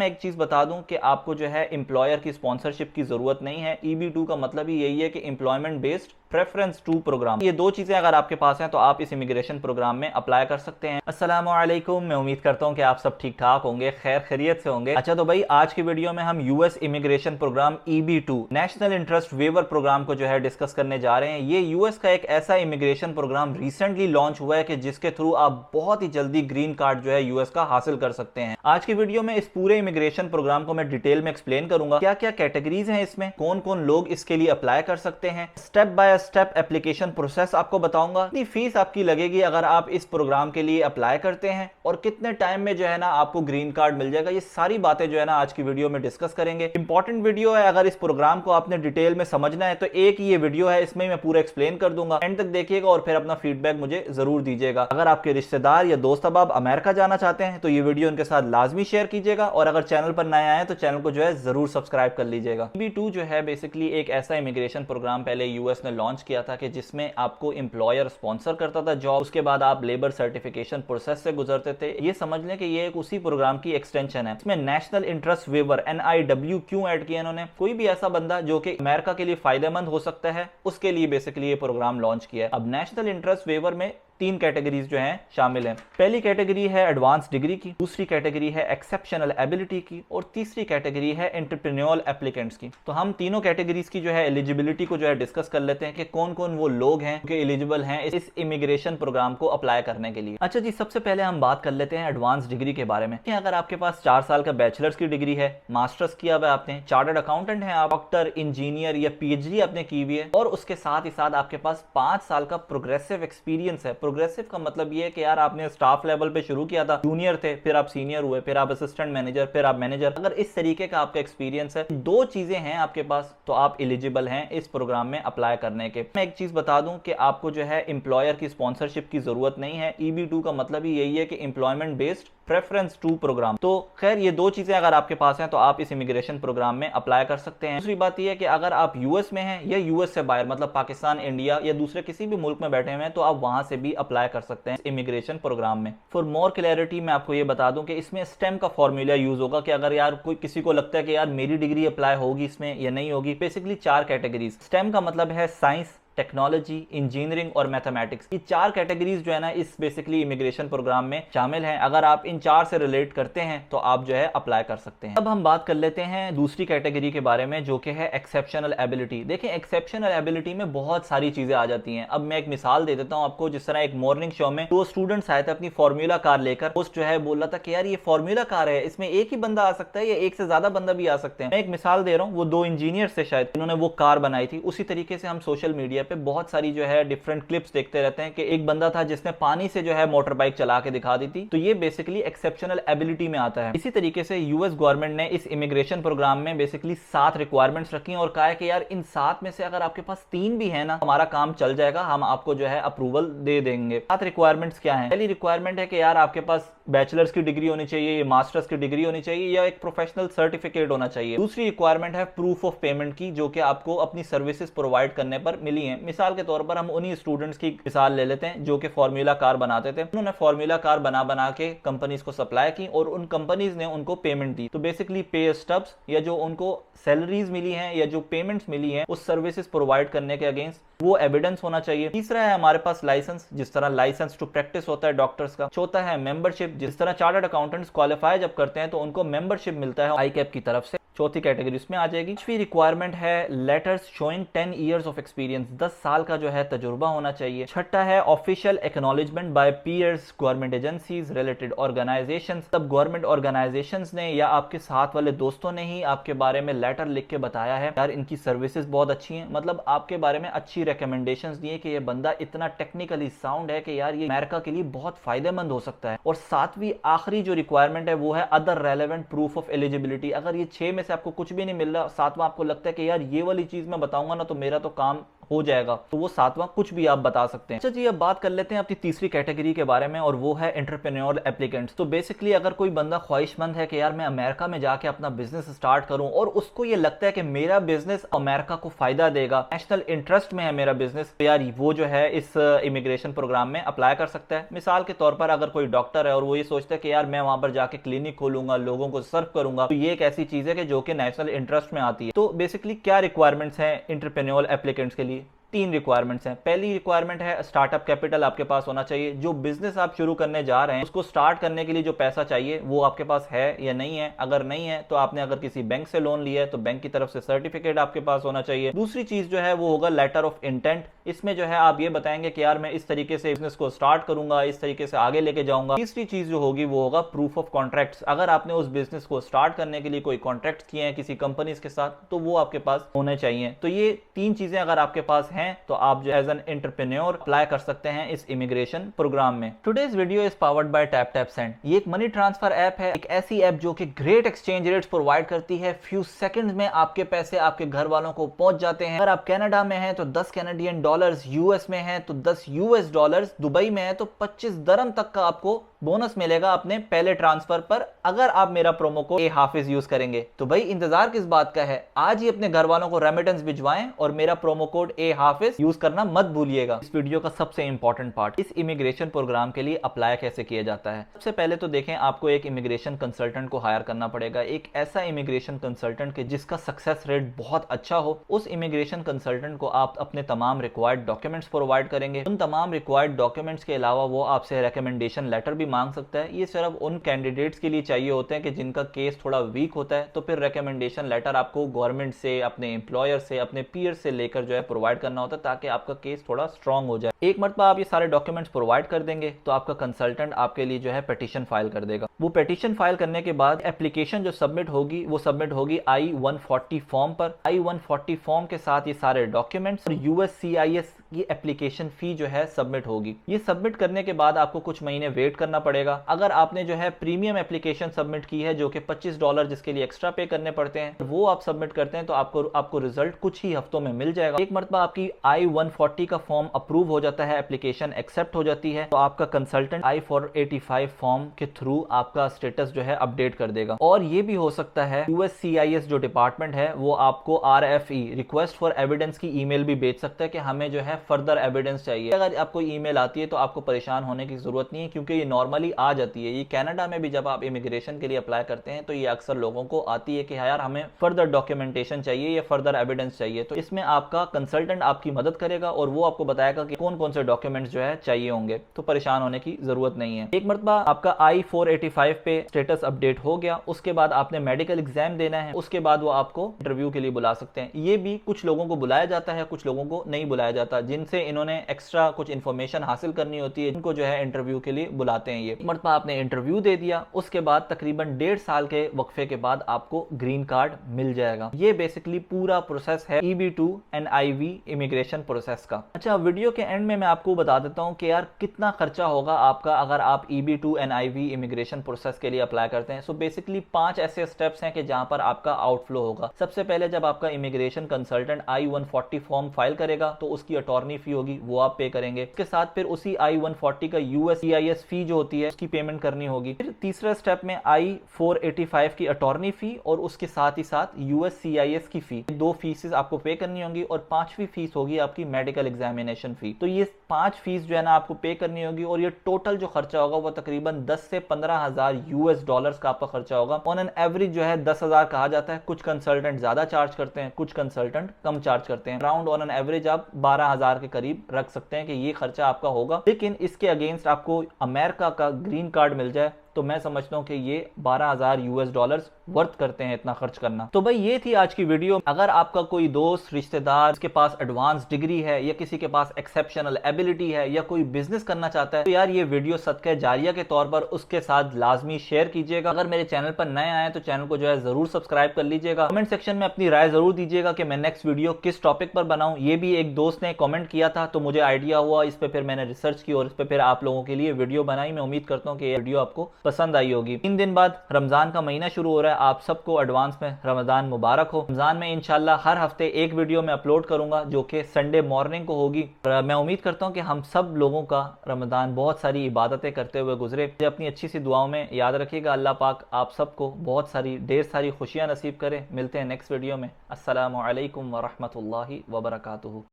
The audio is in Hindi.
मैं एक चीज बता दूं कि आपको जो है एम्प्लॉयर की स्पॉन्सरशिप की जरूरत नहीं है। EB2 का मतलब ही यही है कि employment based preference two program. ये दो चीजें अगर आपके पास हैं तो आप इस इमिग्रेशन प्रोग्राम में अप्लाई कर सकते हैं। अस्सलामु अलैकुम, मैं उम्मीद करता हूं कि आप सब ठीक ठाक होंगे, खैर खैरियत से होंगे। अच्छा तो भाई आज की वीडियो में हम US immigration program EB2 national interest waiver program को जो है डिस्कस करने जा रहे हैं। ये यूएस का एक ऐसा इमिग्रेशन प्रोग्राम रिसेंटली लॉन्च हुआ है कि जिसके थ्रू आप बहुत ही जल्दी ग्रीन कार्ड जो है यूएस का हासिल कर सकते हैं। आज की वीडियो में इस पूरे इमिग्रेशन प्रोग्राम को मैं डिटेल में एक्सप्लेन करूंगा, क्या क्या कैटेगरीज हैं इसमें, कौन कौन लोग इसके लिए अप्लाई कर सकते हैं, step by step application process आपको बताऊंगा, कितनी फीस आपकी लगेगी अगर आप इस प्रोग्राम के लिए अप्लाई करते हैं और कितने टाइम में जो है ना आपको ग्रीन कार्ड मिल जाएगा। ये सारी बातें जो है ना आज की वीडियो में डिस्कस करेंगे। इंपॉर्टेंट वीडियो है, अगर इस प्रोग्राम को आपने डिटेल में समझना है तो एक ये वीडियो है, इसमें मैं पूरा एक्सप्लेन कर दूंगा। एंड तक देखिएगा और फिर अपना फीडबैक मुझे जरूर दीजिएगा। अगर आपके रिश्तेदार या दोस्त अहबाब अमेरिका जाना चाहते हैं तो ये वीडियो उनके साथ लाजमी शेयर कीजिएगा और अगर चैनल पर नए आए तो चैनल को जो है जरूर सब्सक्राइब कर लीजिएगा। EB2 जो है बेसिकली एक ऐसा इमिग्रेशन प्रोग्राम पहले यूएस ने लॉन्च किया था कि जिसमें आपको एम्प्लॉयर स्पॉन्सर करता था जॉब, उसके बाद आप लेबर सर्टिफिकेशन प्रोसेस से गुजरते थे। ये समझ लें कि ये एक उसी प्रोग्राम की एक्सटेंशन है। इसमें नेशनल इंटरेस्ट वेवर NIW क्यों ऐड किया इन्होंने, कोई भी ऐसा बंदा जो कि अमेरिका के लिए फायदेमंद हो सकता है उसके लिए बेसिकली ये प्रोग्राम लॉन्च किया है। अब नेशनल इंटरेस्ट वेवर में तीन कैटेगरीज जो हैं शामिल हैं। पहली कैटेगरी है एडवांस डिग्री की, दूसरी कैटेगरी है एक्सेप्शनल एबिलिटी की और तीसरी कैटेगरी है एंटरप्रेन्योर एप्लीकेंट्स की। तो हम तीनों कैटेगरीज की जो है एलिजिबिलिटी को जो है डिस्कस कर लेते हैं कि कौन कौन वो लोग हैं जो एलिजिबल हैं इस इमिग्रेशन प्रोग्राम को अप्लाई करने के लिए। अच्छा जी, सबसे पहले हम बात कर लेते हैं एडवांस डिग्री के बारे में। अगर आपके पास 4 साल का बैचलर्स की डिग्री है, मास्टर्स किया हुआ आपने, चार्टर्ड अकाउंटेंट है आप, डॉक्टर, इंजीनियर या PhD आपने की हुई है और उसके साथ ही साथ आपके पास 5 साल का प्रोग्रेसिव एक्सपीरियंस है। प्रोग्रेसिव का मतलब ये है कि यार आपने स्टाफ लेवल पे शुरू किया था, जूनियर थे, फिर आप सीनियर हुए, फिर आप असिस्टेंट मैनेजर, फिर आप मैनेजर। अगर इस तरीके का आपका एक्सपीरियंस है, दो चीजें हैं आपके पास, तो आप एलिजिबल हैं इस प्रोग्राम में अप्लाई करने के। मैं एक चीज बता दूं कि आपको जो है एम्प्लॉयर की स्पॉन्सरशिप की जरूरत नहीं है। EB2 का मतलब ही यही है कि employment based preference two program. तो खैर ये दो चीजें अगर आपके पास हैं तो आप इस इमिग्रेशन प्रोग्राम में अप्लाई कर सकते हैं। दूसरी बात यह है कि अगर आप यूएस में हैं या यूएस से बाहर मतलब पाकिस्तान, इंडिया या दूसरे किसी भी मुल्क में बैठे हुए हैं तो आप वहां से भी अप्लाई कर सकते हैं इमिग्रेशन प्रोग्राम में। फॉर मोर क्लैरिटी मैं आपको ये बता दूं कि इसमें स्टेम का फॉर्मूला यूज होगा कि अगर यार कोई किसी को लगता है कि यार मेरी डिग्री अप्लाई होगी इसमें या नहीं होगी। Basically 4 categories. स्टेम का मतलब है साइंस, टेक्नोलॉजी, इंजीनियरिंग और मैथमेटिक्स। ये 4 कैटेगरीज जो है ना इस बेसिकली इमिग्रेशन प्रोग्राम में शामिल हैं। अगर आप इन 4 से रिलेट करते हैं तो आप जो है अप्लाई कर सकते हैं। अब हम बात कर लेते हैं दूसरी कैटेगरी के बारे में जो कि है एक्सेप्शनल एबिलिटी। देखें एक्सेप्शनल एबिलिटी में बहुत सारी चीजें आ जाती हैं। अब मैं एक मिसाल दे देता हूं आपको। जिस तरह एक मॉर्निंग शो में 2 स्टूडेंट्स आए थे अपनी फॉर्मूला कार लेकर, होस्ट जो है बोल रहा था कि यार ये फॉर्मूला कार है, इसमें एक ही बंदा आ सकता है या एक से ज्यादा बंदा भी आ सकते हैं। मैं एक मिसाल दे रहा हूँ, वो 2 इंजीनियर थे शायद, इन्होंने वो कार बनाई थी। उसी तरीके से हम सोशल मीडिया पे बहुत सारी जो है डिफरेंट क्लिप्स देखते रहते हैं कि एक बंदा था जिसने पानी से जो है मोटर बाइक चला के दिखा दी थी। तो ये बेसिकली एक्सेप्शनल एबिलिटी में आता है। इसी तरीके से यूएस गवर्नमेंट ने इस इमिग्रेशन प्रोग्राम में बेसिकली 7 रिक्वायरमेंट्स रखी हैं और कहा है कि यार इन 7 में से अगर आपके पास 3 भी है ना, हमारा काम चल जाएगा, हम आपको जो है अप्रूवल दे देंगे। 7 रिक्वायरमेंट्स क्या है? पहली रिक्वायरमेंट है कि यार आपके पास बैचलर्स की डिग्री होनी चाहिए, मास्टर्स की डिग्री होनी चाहिए या एक प्रोफेशनल सर्टिफिकेट होना चाहिए। दूसरी रिक्वायरमेंट है प्रूफ ऑफ पेमेंट की, जो कि आपको अपनी सर्विसेज प्रोवाइड करने पर मिली है। मिसाल के तौर पर हम उन्हीं स्टूडेंट्स की मिसाल ले लेते हैं जो कि फॉर्मूला कार बनाते थे। उन्होंने फॉर्मूला कार बना के कंपनीज को सप्लाई की और उन कंपनीज ने उनको पेमेंट दी। तो बेसिकली पे स्टब्स या जो उनको सैलरीज मिली हैं या जो पेमेंट्स मिली हैं उस सर्विसेज प्रोवाइड करने के अगेंस्ट वो एविडेंस होना चाहिए। तीसरा है हमारे पास लाइसेंस, जिस तरह लाइसेंस टू प्रैक्टिस होता है डॉक्टर्स का। चौथा है मेंबरशिप, जिस तरह चार्टर्ड अकाउंटेंट्स क्वालिफाई जब करते हैं तो उनको मेंबरशिप मिलता है ICAP की तरफ से। चौथी कैटेगरी इसमें आ जाएगी। पांचवी रिक्वायरमेंट है letters showing 10 years of experience, 10 साल का जो है तजुर्बा होना चाहिए। छठा है official acknowledgement by peers, government agencies, related organisations. तब गवर्नमेंट ऑर्गेनाइजेशंस ने या आपके साथ वाले दोस्तों ने ही आपके बारे में लेटर लिख के बताया है यार इनकी सर्विसेज बहुत अच्छी हैं, मतलब आपके बारे में अच्छी रिकमेंडेशंस दिए कि ये बंदा इतना टेक्निकली साउंड है कि यार ये अमेरिका के लिए बहुत फायदेमंद हो सकता है। और सातवीं आखिरी जो रिक्वायरमेंट है वो है other relevant proof of eligibility. अगर ये 6 में से आपको कुछ भी नहीं मिल रहा, सातवां आपको लगता है कि यार ये वाली चीज मैं बताऊंगा ना तो मेरा तो काम हो जाएगा, तो वो 7वां कुछ भी आप बता सकते हैं। अच्छा जी, अब बात कर लेते हैं अपनी तीसरी कैटेगरी के बारे में, और वो है एंटरप्रेन्योर एप्लीकेंट्स। तो बेसिकली अगर कोई बंदा ख्वाहिशमंद है कि यार मैं अमेरिका में जाके अपना बिजनेस स्टार्ट करूं और उसको ये लगता है कि मेरा बिजनेस अमेरिका को फायदा देगा, नेशनल इंटरेस्ट में है मेरा बिजनेस, तो यार वो जो है इस इमिग्रेशन प्रोग्राम में अप्लाई कर सकता है। मिसाल के तौर पर अगर कोई डॉक्टर है और वो ये सोचता है कि यार मैं वहां पर जाके क्लिनिक खोलूंगा, लोगों को सर्व करूंगा, तो ये एक ऐसी चीज है कि जो कि नेशनल इंटरेस्ट में आती है। तो बेसिकली क्या रिक्वायरमेंट्स हैं एंटरप्रेन्योर एप्लीकेंट्स के लिए? 3 रिक्वायरमेंट्स हैं। पहली रिक्वायरमेंट है स्टार्टअप कैपिटल आपके पास होना चाहिए। जो बिजनेस आप शुरू करने जा रहे हैं उसको स्टार्ट करने के लिए जो पैसा चाहिए वो आपके पास है या नहीं है। अगर नहीं है तो आपने अगर किसी बैंक से लोन लिया है तो बैंक की तरफ से सर्टिफिकेट आपके पास होना चाहिए। दूसरी चीज जो है वो होगा लेटर ऑफ इंटेंट। इसमें जो है आप ये बताएंगे कि यार मैं इस तरीके से बिजनेस को स्टार्ट करूंगा, इस तरीके से आगे लेके जाऊंगा। तीसरी चीज जो होगी वो होगा प्रूफ ऑफ कॉन्ट्रैक्ट्स। अगर आपने उस बिजनेस को स्टार्ट करने के लिए कोई कॉन्ट्रैक्ट किए हैं किसी कंपनीज के साथ तो वो आपके पास होने चाहिए। तो ये 3 चीजें अगर आपके पास हैं तो आप जो एज एन एंटरप्रेन्योर अप्लाई कर सकते हैं इस इमिग्रेशन प्रोग्राम में। Today's video is powered by TapTapSend। ये एक मनी ट्रांसफर ऐप है, एक ऐसी ऐप जो कि ग्रेट एक्सचेंज रेट्स प्रोवाइड करती है। फ्यू सेकंड्स में आपके पैसे आपके घर वालों को पहुंच जाते हैं। अगर आप कनाडा में हैं तो 10 कैनेडियन डॉलर्स, यूएस में हैं तो 10 यूएस डॉलर्स, दुबई में है तो 25 दरम तक का आपको बोनस मिलेगा अपने पहले ट्रांसफर पर, अगर आप मेरा प्रोमो कोड ए हाफिज यूज करेंगे। तो भाई इंतजार किस बात का है, आज ही अपने घर वालों को रेमिटेंस भिजवाएं और मेरा प्रोमो कोड ए हाफिज यूज करना मत भूलिएगा। इस वीडियो का सबसे इंपॉर्टेंट पार्ट, इस इमिग्रेशन प्रोग्राम के लिए अप्लाई कैसे किया जाता है। सबसे पहले तो देखें, आपको एक इमिग्रेशन कंसल्टेंट को हायर करना पड़ेगा, एक ऐसा इमिग्रेशन कंसल्टेंट के जिसका सक्सेस रेट बहुत अच्छा हो। उस इमिग्रेशन कंसल्टेंट को आप अपने तमाम रिक्वायर्ड डॉक्यूमेंट्स प्रोवाइड करेंगे। उन तमाम रिक्वायर्ड डॉक्यूमेंट्स के अलावा वो आपसे रिकमेंडेशन लेटर भी मांग सकता है। ये सिर्फ उन कैंडिडेट्स के लिए चाहिए होते हैं कि जिनका केस थोड़ा वीक होता है, तो फिर रिकमेंडेशन लेटर आपको गवर्नमेंट से, अपने एम्प्लॉयर से, अपने पीयर से लेकर जो है प्रोवाइड करना होता है ताकि आपका केस थोड़ा स्ट्रांग हो जाए। एक मरतबा आप ये सारे डॉक्यूमेंट्स प्रोवाइड कर देंगे तो आपका कंसल्टेंट आपके लिए जो है पिटीशन फाइल कर देगा। वो पिटीशन फाइल करने के बाद एप्लीकेशन जो सबमिट होगी वो सबमिट होगी I-140 फॉर्म पर। I-140 फॉर्म के साथ ये सारे डॉक्यूमेंट्स और USCIS की एप्लीकेशन फी जो है सबमिट होगी। ये सबमिट करने के बाद आपको कुछ महीने वेट करना पड़ेगा। अगर आपने जो है प्रीमियम एप्लीकेशन सबमिट की है जो कि $25 जिसके लिए एक्स्ट्रा पे करने पड़ते हैं, वो आप सबमिट करते हैं तो आपको रिजल्ट कुछ ही हफ्तों में मिल जाएगा। एक मरतबा आपकी I-140 का फॉर्म अप्रूव हो जाता है, एप्लीकेशन एक्सेप्ट हो जाती है, तो आपका कंसल्टेंट I-485 फॉर्म के थ्रू आपका स्टेटस जो है अपडेट कर देगा। और ये भी हो सकता है USCIS जो डिपार्टमेंट है वो आपको RFE रिक्वेस्ट फॉर एविडेंस की ईमेल भी भेज सकता है कि हमें जो है फर्दर एविडेंस चाहिए। अगर आपको ईमेल आती है तो आपको परेशान होने की जरूरत नहीं है, क्योंकि ये नॉर्मली आ जाती है। ये कनाडा में भी जब आप इमिग्रेशन के लिए अप्लाई करते हैं तो ये अक्सर लोगों को आती है कि यार हमें फर्दर डॉक्यूमेंटेशन चाहिए या फर्दर एविडेंस चाहिए। तो इसमें आपका कंसल्टेंट आपकी मदद करेगा और वो आपको बताएगा कि कौन कौन से डॉक्यूमेंट्स जो है चाहिए होंगे, तो परेशान होने की जरूरत नहीं है। एक मरतबा आपका I-485 पे स्टेटस अपडेट हो गया, उसके बाद आपने मेडिकल एग्जाम देना है, उसके बाद वो आपको इंटरव्यू के लिए बुला सकते हैं। ये भी कुछ लोगों को बुलाया जाता है, कुछ लोगों को नहीं बुलाया जाता, जिनसे इन्होंने एक्स्ट्रा कुछ इन्फॉर्मेशन हासिल करनी होती है, इनको जो है इंटरव्यू के लिए बुलाते हैं। ये मरतबा आपने इंटरव्यू दे दिया, उसके बाद तकरीबन 1.5 साल के वक्फे के बाद आपको ग्रीन कार्ड मिल जाएगा। ये बेसिकली पूरा प्रोसेस है EB2 NIV इमिग्रेशन प्रोसेस का। अच्छा, वीडियो के एंड में मैं आपको बता देता हूँ कि यार कितना खर्चा होगा आपका अगर आप EB2 NIV इमिग्रेशन प्रोसेस के लिए अप्लाई करते हैं। सो बेसिकली 5 ऐसे स्टेप्स हैं कि जहां पर आपका आउटफ्लो होगा। सबसे पहले जब आपका immigration consultant I-140 form file करेगा तो उसकी अटॉर्नी फी होगी, वो आप पे करेंगे। इसके साथ फिर उसी I-140 का USCIS फी जो होती है उसकी पेमेंट करनी होगी। फिर तीसरा स्टेप में I-485 की अटॉर्नी फी और उसके साथ ही साथ USCIS की फी, 2 फीसेस आपको पे करनी होंगी। और 5वीं फीस होगी आपकी मेडिकल एग्जामिनेशन फी। तो ये 5 फीस जो है ना आपको पे करनी होगी और ये टोटल जो खर्चा होगा वो तकरीबन 10 से 15,000 US डॉलर्स का आपका खर्चा होगा। ऑन एन एवरेज जो है 10,000 कहा जाता है। कुछ कंसल्टेंट ज्यादा चार्ज करते हैं, कुछ कंसल्टेंट कम चार्ज करते हैं। अराउंड ऑन एन एवरेज आप 12,000 के करीब रख सकते हैं कि ये खर्चा आपका होगा। लेकिन इसके अगेंस्ट आपको अमेरिका का ग्रीन कार्ड मिल जाए तो मैं समझता हूं कि ये 12,000 US डॉलर्स वर्थ करते हैं इतना खर्च करना। तो भाई ये थी आज की वीडियो। अगर आपका कोई दोस्त, रिश्तेदार के पास एडवांस डिग्री है या किसी के पास एक्सेप्शनल एबिलिटी है या कोई बिजनेस करना चाहता है तो यार ये वीडियो सदका जारिया के तौर पर उसके साथ लाजमी शेयर कीजिएगा। अगर मेरे चैनल पर नए आए तो चैनल को जो है जरूर सब्सक्राइब कर लीजिएगा। कमेंट सेक्शन में अपनी राय जरूर दीजिएगा कि मैं नेक्स्ट वीडियो किस टॉपिक पर बनाऊं। ये भी एक दोस्त ने कमेंट किया था तो मुझे आइडिया हुआ, इस पर फिर मैंने रिसर्च की और इस पर फिर आप लोगों के लिए वीडियो बनाई। मैं उम्मीद करता हूँ कि ये वीडियो आपको पसंद आई होगी। 3 दिन बाद रमजान का महीना शुरू हो रहा है, आप सबको एडवांस में रमजान मुबारक हो। रमजान में इंशाल्लाह हर हफ्ते एक वीडियो में अपलोड करूंगा जो कि संडे मॉर्निंग को होगी। और मैं उम्मीद करता हूं कि हम सब लोगों का रमजान बहुत सारी इबादतें करते हुए गुजरे। अपनी अच्छी सी दुआओं में याद रखिएगा। अल्लाह पाक आप सबको बहुत सारी ढेर सारी खुशियां नसीब करे। मिलते हैं नेक्स्ट वीडियो में। अस्सलामु अलैकुम व रहमतुल्लाहि व बरकातुहू।